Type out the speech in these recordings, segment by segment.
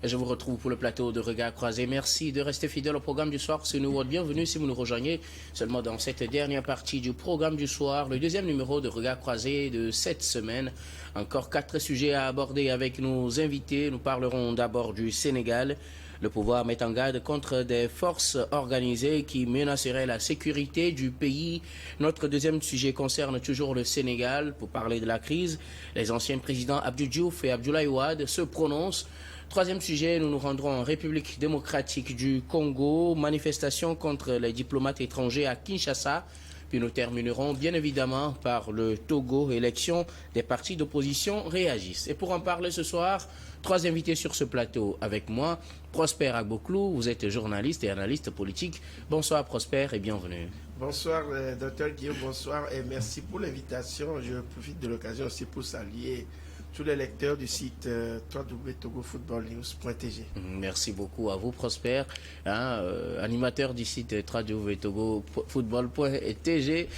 et je vous retrouve pour le plateau de Regard Croisé. Merci de rester fidèle au programme du soir. C'est nous votre bienvenue si vous nous rejoignez seulement dans cette dernière partie du programme du soir, le deuxième numéro de Regard Croisé de cette semaine. Encore 4 sujets à aborder avec nos invités. Nous parlerons d'abord du Sénégal. Le pouvoir met en garde contre des forces organisées qui menaceraient la sécurité du pays. Notre deuxième sujet concerne toujours le Sénégal. Pour parler de la crise, les anciens présidents Abdou Diouf et Abdoulaye Wade se prononcent. Troisième sujet, nous nous rendrons en République démocratique du Congo. Manifestation contre les diplomates étrangers à Kinshasa. Puis nous terminerons bien évidemment par le Togo. Élection des partis d'opposition réagissent. Et pour en parler ce soir, 3 invités sur ce plateau avec moi. Prosper Agboklou, vous êtes journaliste et analyste politique. Bonsoir Prosper et bienvenue. Bonsoir Dr Guillaume, bonsoir et merci pour l'invitation. Je profite de l'occasion aussi pour saluer tous les lecteurs du site www.togofootballnews.tg. Merci beaucoup à vous Prosper, animateur du site www.togofootball.tg.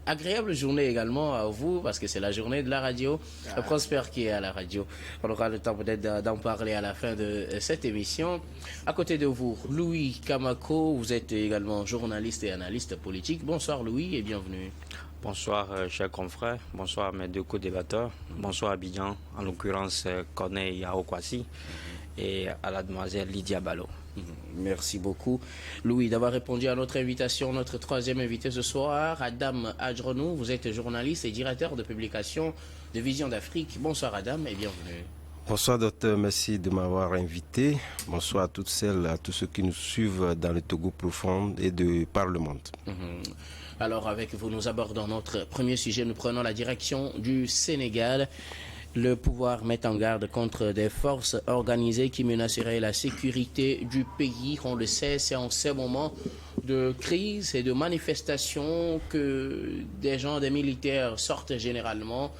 Agréable journée également à vous parce que c'est la journée de la radio. Prosper qui est à la radio. On aura le temps peut-être d'en parler à la fin de cette émission. À côté de vous, Louis Kamako, vous êtes également journaliste et analyste politique. Bonsoir Louis et bienvenue. Bonsoir chers confrères, bonsoir à mes deux co-débatteurs, bonsoir à Abidjan, en l'occurrence Corneille Aokwasi et à la demoiselle Lydia Balo. Merci beaucoup Louis d'avoir répondu à notre invitation. Notre troisième invité ce soir, Adam Adjronou, vous êtes journaliste et directeur de publication de Vision d'Afrique. Bonsoir Adam et bienvenue. Bonsoir docteur, merci de m'avoir invité. Bonsoir à toutes celles, à tous ceux qui nous suivent dans le Togo profond et de par le monde. Alors avec vous, nous abordons notre premier sujet. Nous prenons la direction du Sénégal. Le pouvoir met en garde contre des forces organisées qui menaceraient la sécurité du pays. On le sait, c'est en ces moments de crise et de manifestations que des gens, des militaires sortent généralement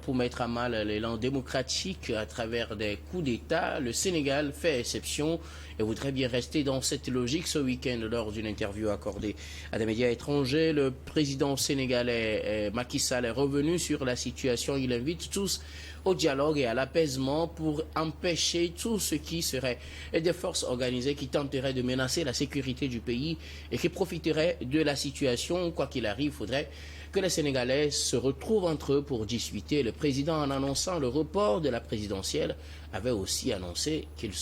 pour mettre à mal l'élan démocratique à travers des coups d'État. Le Sénégal fait exception et voudrait bien rester dans cette logique. Ce week-end, lors d'une interview accordée à des médias étrangers, le président sénégalais Macky Sall est revenu sur la situation. Il invite tous au dialogue et à l'apaisement pour empêcher tout ce qui serait des forces organisées qui tenteraient de menacer la sécurité du pays et qui profiteraient de la situation. Quoi qu'il arrive, il faudrait que les Sénégalais se retrouvent entre eux pour discuter. Le président, en annonçant le report de la présidentielle, avait aussi annoncé qu'il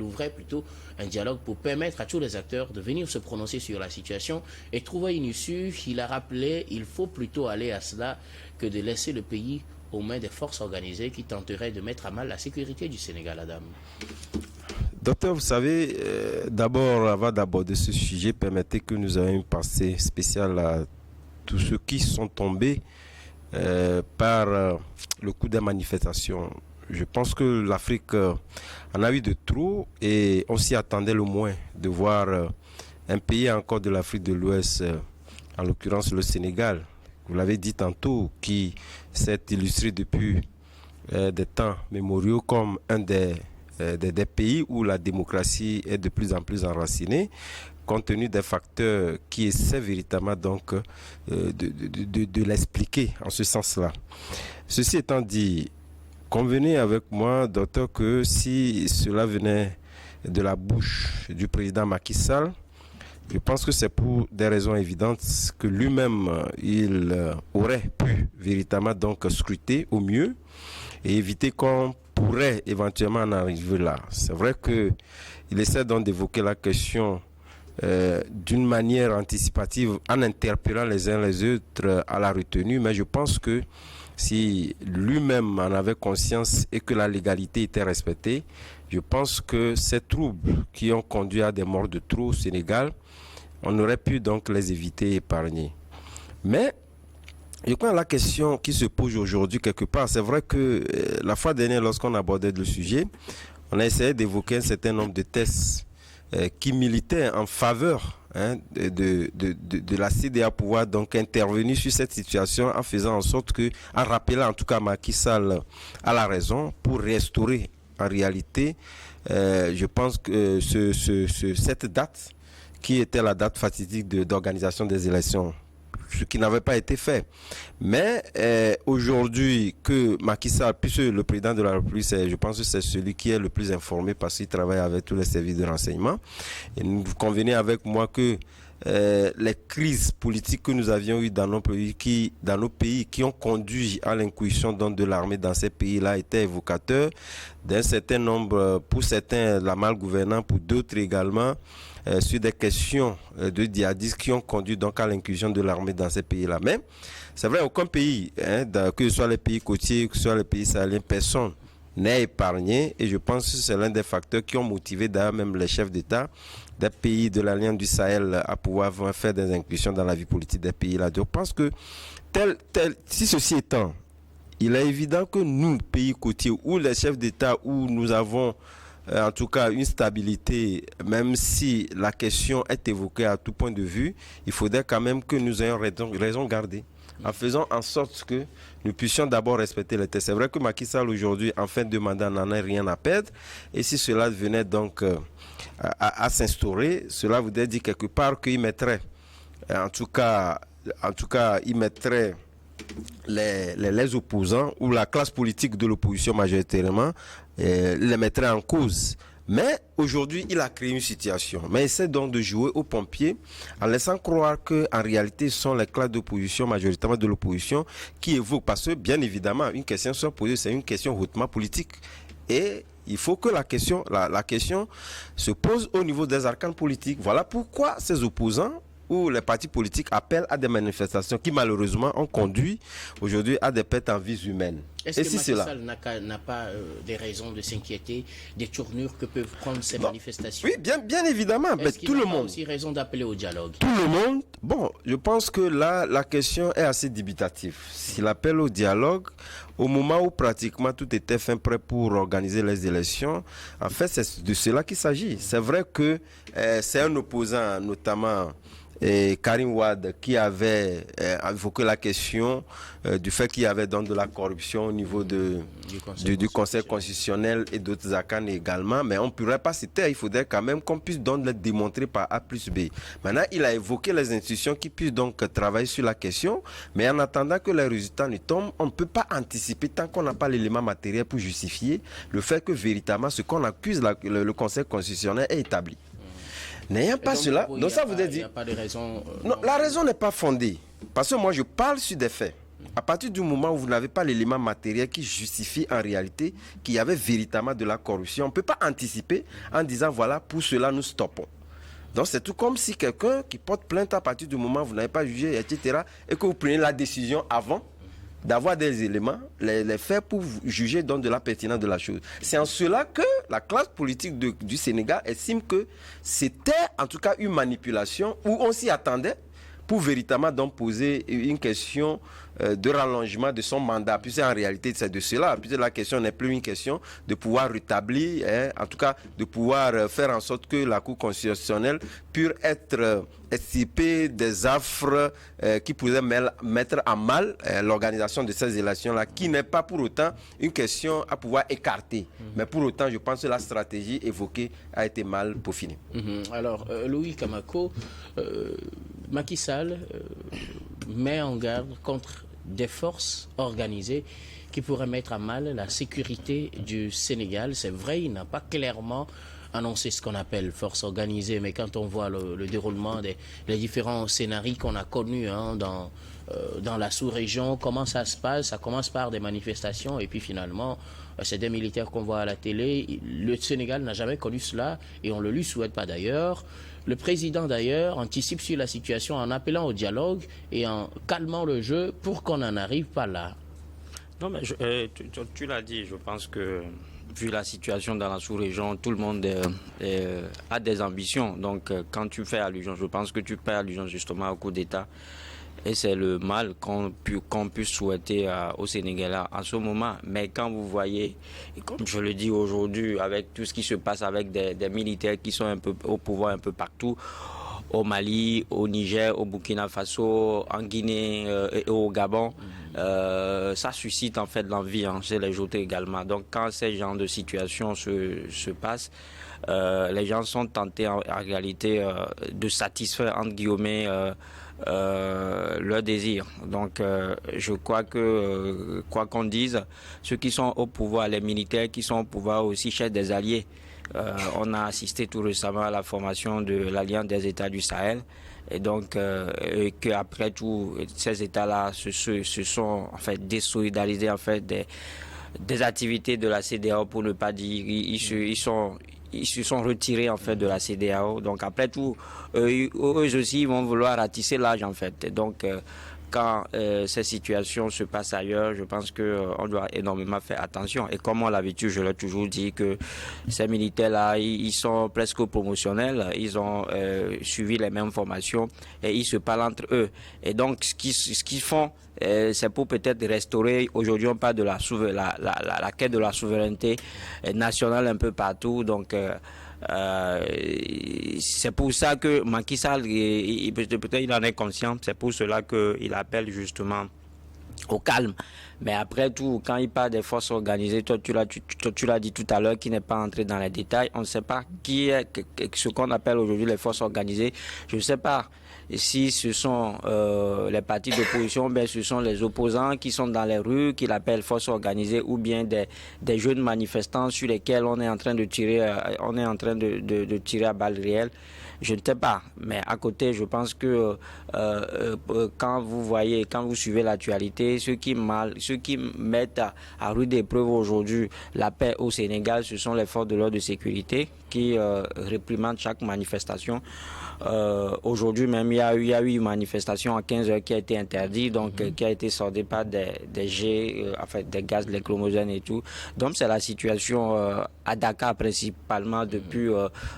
ouvrait plutôt un dialogue pour permettre à tous les acteurs de venir se prononcer sur la situation et trouver une issue. Il a rappelé qu'il faut plutôt aller à cela que de laisser le pays aux mains des forces organisées qui tenteraient de mettre à mal la sécurité du Sénégal, Adam. Docteur, vous savez, d'abord, avant d'aborder ce sujet, permettez que nous ayons une pensée spéciale à tous ceux qui sont tombés par le coup des manifestations. Je pense que l'Afrique en a eu de trop et on s'y attendait le moins de voir un pays encore de l'Afrique de l'Ouest, en l'occurrence le Sénégal, vous l'avez dit tantôt, qui s'est illustré depuis des temps mémoriaux comme un des pays où la démocratie est de plus en plus enracinée, compte tenu des facteurs qui essaient véritablement donc de l'expliquer en ce sens-là. Ceci étant dit, convenez avec moi, docteur, que si cela venait de la bouche du président Macky Sall, je pense que c'est pour des raisons évidentes que lui-même, il aurait pu véritablement donc scruter au mieux et éviter qu'on pourrait éventuellement en arriver là. C'est vrai qu'il essaie donc d'évoquer la question d'une manière anticipative en interpellant les uns les autres à la retenue, mais je pense que si lui-même en avait conscience et que la légalité était respectée, je pense que ces troubles qui ont conduit à des morts de trop au Sénégal, on aurait pu donc les éviter et épargner. Mais je crois que la question qui se pose aujourd'hui quelque part, c'est vrai que la fois dernière, lorsqu'on abordait le sujet, on a essayé d'évoquer un certain nombre de tests qui militaient en faveur de la CEDEAO pouvoir donc intervenir sur cette situation en faisant en sorte que, en rappelant en tout cas Macky Sall à la raison pour restaurer en réalité, je pense que cette date qui était la date fatidique d'organisation des élections ce qui n'avait pas été fait. Mais aujourd'hui, que Macky Sall, puisque le président de la République, je pense que c'est celui qui est le plus informé parce qu'il travaille avec tous les services de renseignement. Et vous convenez avec moi que les crises politiques que nous avions eues dans nos pays qui ont conduit à l'incursion de l'armée dans ces pays-là étaient évocateurs d'un certain nombre, pour certains la malgouvernance, pour d'autres également, sur des questions de djihadistes qui ont conduit donc à l'incursion de l'armée dans ces pays-là. Mais c'est vrai, aucun pays, que ce soit les pays côtiers, que ce soit les pays sahéliens, personne n'est épargné, et je pense que c'est l'un des facteurs qui ont motivé d'ailleurs même les chefs d'État des pays de l'Alliance du Sahel à pouvoir faire des inclusions dans la vie politique des pays-là. Je pense que si ceci étant, il est évident que nous, pays côtiers, où les chefs d'État, où nous avons en tout cas une stabilité, même si la question est évoquée à tout point de vue, il faudrait quand même que nous ayons raison garder, en faisant en sorte que nous puissions d'abord respecter les textes. C'est vrai que Macky Sall aujourd'hui, en fin de mandat, n'en a rien à perdre, et si cela venait donc à s'instaurer, cela voudrait dire quelque part qu'il mettrait, en tout cas, il mettrait les opposants ou la classe politique de l'opposition majoritairement, les mettrait en cause. Mais aujourd'hui, il a créé une situation. Mais il essaie donc de jouer aux pompiers en laissant croire qu'en réalité, ce sont les classes d'opposition, majoritairement de l'opposition, qui évoquent. Parce que, bien évidemment, une question soit posée, c'est une question hautement politique. Et il faut que la question se pose au niveau des arcanes politiques. Voilà pourquoi ces opposants où les partis politiques appellent à des manifestations qui malheureusement ont conduit aujourd'hui à des pertes en vies humaines. Est-ce que Macky Sall n'a pas des raisons de s'inquiéter des tournures que peuvent prendre ces manifestations? Oui, bien évidemment. Mais tout le monde. Est-ce qu'il a aussi raison d'appeler au dialogue? Tout le monde. Bon, je pense que là, la question est assez débitative. S'il appelle au dialogue, au moment où pratiquement tout était fin prêt pour organiser les élections, en fait, c'est de cela qu'il s'agit. C'est vrai que c'est un opposant, notamment Karim Wade, qui avait évoqué la question du fait qu'il y avait donc de la corruption au niveau du Conseil constitutionnel et d'autres arcanes également, mais on ne pourrait pas citer, il faudrait quand même qu'on puisse donc le démontrer par A plus B. Maintenant, il a évoqué les institutions qui puissent donc travailler sur la question, mais en attendant que les résultats ne tombent, on ne peut pas anticiper tant qu'on n'a pas l'élément matériel pour justifier le fait que véritablement ce qu'on accuse le Conseil constitutionnel est établi. N'ayant pas cela, donc ça voudrait dire... Non, la raison n'est pas fondée. Parce que moi, je parle sur des faits. À partir du moment où vous n'avez pas l'élément matériel qui justifie en réalité qu'il y avait véritablement de la corruption, on ne peut pas anticiper en disant, voilà, pour cela, nous stoppons. Donc c'est tout comme si quelqu'un qui porte plainte à partir du moment où vous n'avez pas jugé, etc., et que vous prenez la décision avant d'avoir des éléments, les faits pour juger donc de la pertinence de la chose. C'est en cela que la classe politique du Sénégal estime que c'était en tout cas une manipulation où on s'y attendait pour véritablement donc poser une question de rallongement de son mandat. Puis en réalité, c'est de cela. Puis la question n'est plus une question de pouvoir rétablir, en tout cas de pouvoir faire en sorte que la Cour constitutionnelle puisse être extirpée des affres qui pourraient mettre en mal l'organisation de ces élections-là, qui n'est pas pour autant une question à pouvoir écarter. Mais pour autant, je pense que la stratégie évoquée a été mal peaufinée. Alors, Louis Kamako, Macky Sall met en garde contre des forces organisées qui pourraient mettre à mal la sécurité du Sénégal. C'est vrai, il n'a pas clairement annoncé ce qu'on appelle force organisée, mais quand on voit le déroulement des différents scénarios qu'on a connus dans la sous-région, comment ça se passe, ça commence par des manifestations et puis finalement c'est des militaires qu'on voit à la télé. Le Sénégal n'a jamais connu cela et on ne le lui souhaite pas d'ailleurs. Le président d'ailleurs anticipe sur la situation en appelant au dialogue et en calmant le jeu pour qu'on n'en arrive pas là. Non mais tu l'as dit, je pense que vu la situation dans la sous-région, tout le monde a des ambitions. Donc quand tu fais allusion, je pense que tu fais allusion justement au coup d'État. Et c'est le mal qu'on puisse souhaiter au Sénégal à ce moment. Mais quand vous voyez, et comme je le dis aujourd'hui, avec tout ce qui se passe avec des militaires qui sont un peu au pouvoir un peu partout, au Mali, au Niger, au Burkina Faso, en Guinée et au Gabon, ça suscite en fait l'envie chez les joueurs également. Donc quand ces genres de situations se passent, les gens sont tentés en réalité de satisfaire entre guillemets leur désir. Donc je crois que quoi qu'on dise, ceux qui sont au pouvoir, les militaires qui sont au pouvoir aussi cherchent des alliés. On a assisté tout récemment à la formation de l'Alliance des États du Sahel. Et donc, qu'après tout, ces États-là se sont en fait désolidarisés en fait des activités de la CEDEAO, pour ne pas dire, ils se sont retirés en fait de la CEDEAO. Donc après tout, eux aussi vont vouloir ratisser l'âge en fait. Et donc quand ces situations se passent ailleurs, je pense qu'on doit énormément faire attention. Et comme on l'a l'habitude, je l'ai toujours dit, que ces militaires-là, ils sont presque promotionnels, ils ont suivi les mêmes formations et ils se parlent entre eux. Et donc, ce qu'ils font, c'est pour peut-être restaurer, aujourd'hui on parle de la quête de la souveraineté nationale un peu partout. Donc, c'est pour ça que Macky Sall, peut-être il en est conscient, c'est pour cela qu'il appelle justement au calme. Mais après tout, quand il parle des forces organisées, toi tu l'as dit tout à l'heure, qui n'est pas entré dans les détails, on ne sait pas qui est ce qu'on appelle aujourd'hui les forces organisées. Je ne sais pas si ce sont les partis d'opposition, ben ce sont les opposants qui sont dans les rues, qui l'appellent forces organisées, ou bien des jeunes manifestants sur lesquels on est en train de tirer, de tirer à balles réelles. Je ne sais pas, mais à côté, je pense que quand vous suivez l'actualité, ceux qui mettent à rude épreuve aujourd'hui la paix au Sénégal, ce sont les forces de l'ordre de sécurité qui réprimandent chaque manifestation. Aujourd'hui même, il y a eu une manifestation à 15h qui a été interdite, donc qui a été soldée par des jets, des gaz lacrymogènes et tout. Donc c'est la situation à Dakar principalement depuis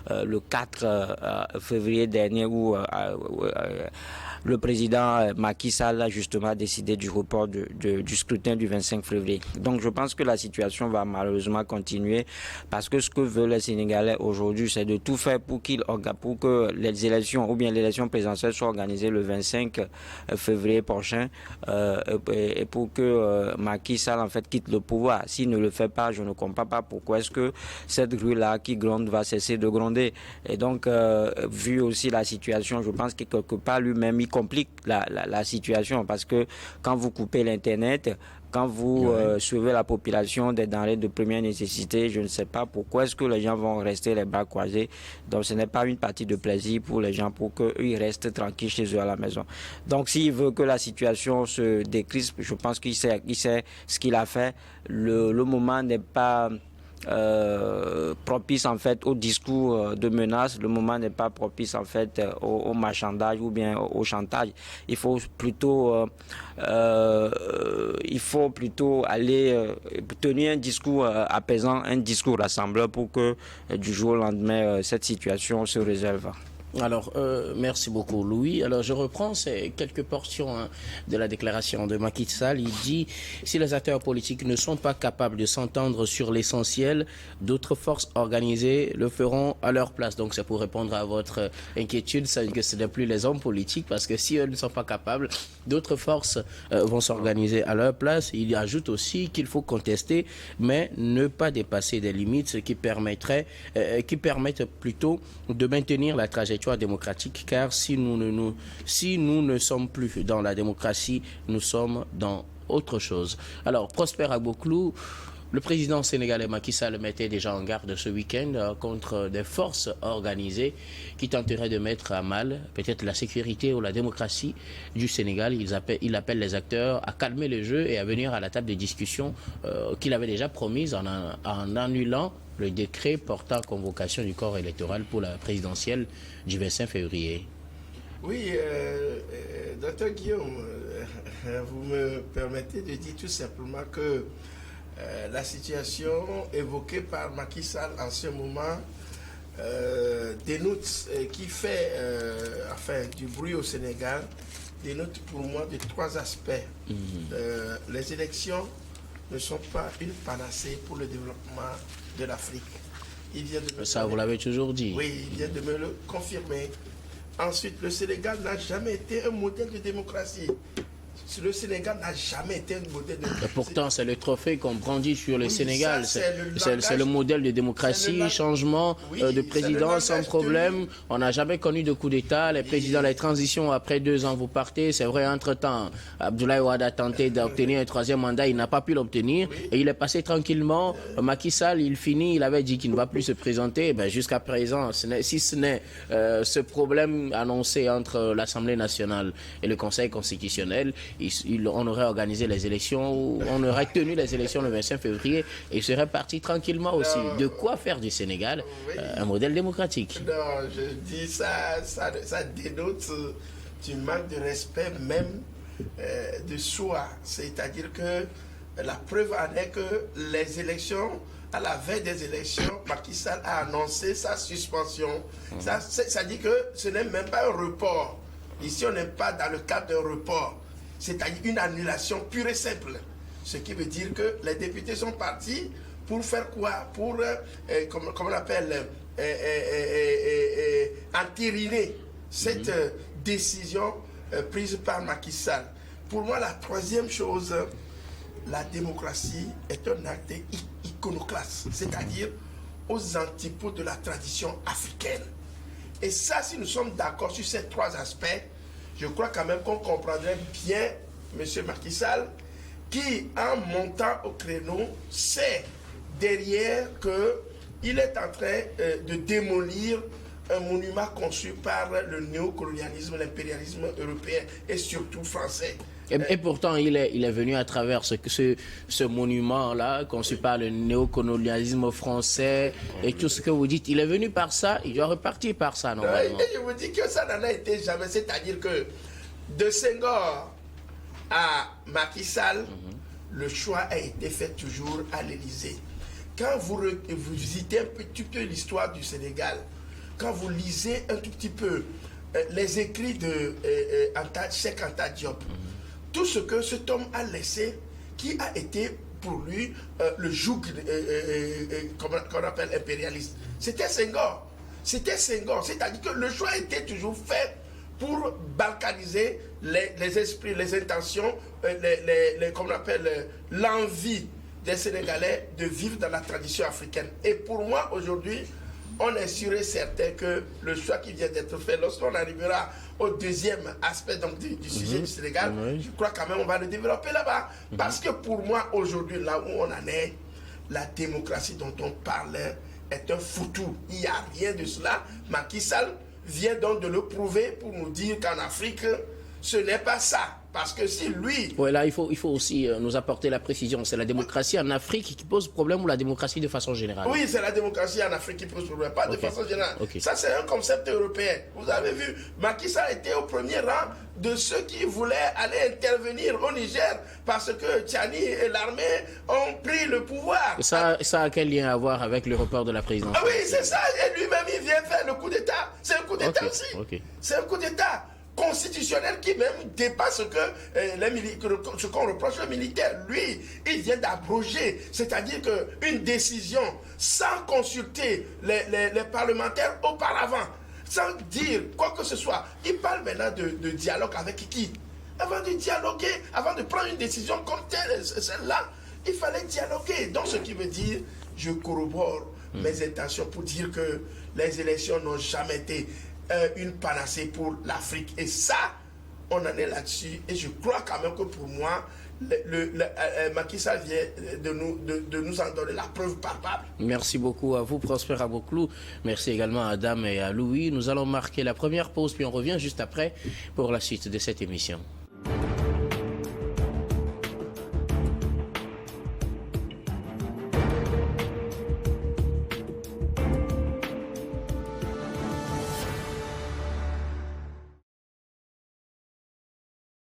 le 4 février dernier où le président Macky Sall a justement décidé du report du scrutin du 25 février. Donc je pense que la situation va malheureusement continuer, parce que ce que veulent les Sénégalais aujourd'hui, c'est de tout faire pour que les élections, ou bien l'élection présidentielle, soient organisées le 25 février prochain, et pour que Macky Sall en fait quitte le pouvoir. S'il ne le fait pas, je ne comprends pas pourquoi est-ce que cette rue-là qui gronde va cesser de gronder. Et donc, vu aussi la situation, je pense que quelque part lui-même, il complique la situation, parce que quand vous coupez l'Internet, quand vous suivez la population des denrées de première nécessité, je ne sais pas pourquoi est-ce que les gens vont rester les bras croisés. Donc ce n'est pas une partie de plaisir pour les gens, pour qu'ils restent tranquilles chez eux à la maison. Donc s'il veut que la situation se décrispe, je pense qu'il sait ce qu'il a fait. Le moment n'est pas propice en fait au discours de menace. Le moment n'est pas propice en fait au marchandage ou bien au chantage. Il faut plutôt aller tenir un discours apaisant, un discours rassembleur, pour que du jour au lendemain cette situation se résolve. Alors, merci beaucoup, Louis. Alors, je reprends ces quelques portions de la déclaration de Macky Sall. Il dit, si les acteurs politiques ne sont pas capables de s'entendre sur l'essentiel, d'autres forces organisées le feront à leur place. Donc, c'est pour répondre à votre inquiétude, c'est que ce n'est plus les hommes politiques, parce que si eux ne sont pas capables, d'autres forces vont s'organiser à leur place. Il ajoute aussi qu'il faut contester, mais ne pas dépasser des limites, ce qui permettent plutôt de maintenir la trajectoire démocratique, car si nous ne sommes plus dans la démocratie, nous sommes dans autre chose. Alors, Prosper Agboklou, le président sénégalais Macky Sall mettait déjà en garde ce week-end contre des forces organisées qui tenteraient de mettre à mal peut-être la sécurité ou la démocratie du Sénégal. Il appelle les acteurs à calmer le jeu et à venir à la table de discussion qu'il avait déjà promise en annulant le décret portant convocation du corps électoral pour la présidentielle du 25 février. Oui, docteur Guillaume, vous me permettez de dire tout simplement que la situation évoquée par Macky Sall en ce moment dénote, qui fait du bruit au Sénégal, dénote pour moi de 3 aspects. Les élections ne sont pas une panacée pour le développement de l'Afrique. Ça, vous l'avez toujours dit. Oui, il vient de me le confirmer. Ensuite, le Sénégal n'a jamais été un modèle de démocratie. le Sénégal n'a jamais été un modèle de... Et pourtant, c'est le trophée qu'on brandit sur le Sénégal. ça, C'est le modèle de démocratie, changement de président sans problème. On n'a jamais connu de coup d'État. Les présidents, les transitions, après 2 ans, vous partez. C'est vrai, entre-temps, Abdoulaye Wade a tenté d'obtenir un 3e mandat. Il n'a pas pu l'obtenir. Et il est passé tranquillement. Macky Sall, il finit. Il avait dit qu'il ne va plus se présenter. Ben, jusqu'à présent, si ce n'est ce problème annoncé entre l'Assemblée nationale et le Conseil constitutionnel, on aurait organisé les élections, on aurait tenu les élections le 25 février et il serait parti tranquillement aussi. De quoi faire du Sénégal un modèle démocratique. Non, je dis ça dénote du manque de respect même de soi. C'est-à-dire que la preuve en est que les élections, à la veille des élections, Macky Sall a annoncé sa suspension. Ça dit que ce n'est même pas un report. Ici, on n'est pas dans le cadre d'un report. C'est-à-dire une annulation pure et simple. Ce qui veut dire que les députés sont partis pour faire quoi? Pour, comme on appelle, entériner cette décision prise par Macky Sall. Pour moi, la troisième chose, la démocratie est un acte iconoclaste, c'est-à-dire aux antipodes de la tradition africaine. Et ça, si nous sommes d'accord sur ces 3 aspects, je crois quand même qu'on comprendrait bien M. Macky Sall qui, en montant au créneau, sait derrière qu'il est en train de démolir un monument conçu par le néocolonialisme, l'impérialisme européen et surtout français. Et pourtant, il est venu à travers ce monument-là, conçu par le néocolonialisme français et tout ce que vous dites. Il est venu par ça, il doit repartir par ça, normalement. Et je vous dis que ça n'en a été jamais. C'est-à-dire que de Senghor à Macky Sall, le choix a été fait toujours à l'Élysée. Quand vous visitez un petit peu l'histoire du Sénégal, quand vous lisez un tout petit peu les écrits de Cheikh Anta Diop, tout ce que cet homme a laissé, qui a été pour lui le joug qu'on appelle impérialiste, c'était Senghor. C'était Senghor. C'est-à-dire que le choix était toujours fait pour balkaniser les esprits, les intentions, comme on appelle l'envie des Sénégalais de vivre dans la tradition africaine. Et pour moi, aujourd'hui, on est sûr et certain que le choix qui vient d'être fait, lorsqu'on arrivera au deuxième aspect donc, du sujet du Sénégal, je crois quand même on va le développer là-bas. Parce que pour moi, aujourd'hui, là où on en est, la démocratie dont on parle est un foutou. Il n'y a rien de cela. Macky Sall vient donc de le prouver pour nous dire qu'en Afrique, ce n'est pas ça. Parce que si lui... Oui, là, il faut aussi nous apporter la précision. C'est la démocratie en Afrique qui pose problème ou la démocratie de façon générale? Oui, c'est la démocratie en Afrique qui pose problème, pas de façon générale. Ça, c'est un concept européen. Vous avez vu, Macky Sall était au premier rang de ceux qui voulaient aller intervenir au Niger parce que Tchani et l'armée ont pris le pouvoir. Ça a quel lien à voir avec le report de la présidence? Ah oui, c'est ça. Et lui-même, il vient faire le coup d'État. C'est un coup d'État aussi. C'est un coup d'État constitutionnel qui même dépasse ce qu'on reproche aux militaires. Lui, il vient d'abroger, c'est-à-dire qu'une décision sans consulter les parlementaires auparavant, sans dire quoi que ce soit. Il parle maintenant de dialogue avec qui? Avant de dialoguer, avant de prendre une décision comme telle, celle-là, il fallait dialoguer. Donc ce qui veut dire, je corrobore mes intentions pour dire que les élections n'ont jamais été une panacée pour l'Afrique. Et ça, on en est là-dessus. Et je crois quand même que pour moi, Macky Sall vient de nous en donner la preuve palpable. Merci beaucoup à vous, Prosper Aboklou. Merci également à Adam et à Louis. Nous allons marquer la première pause, puis on revient juste après pour la suite de cette émission.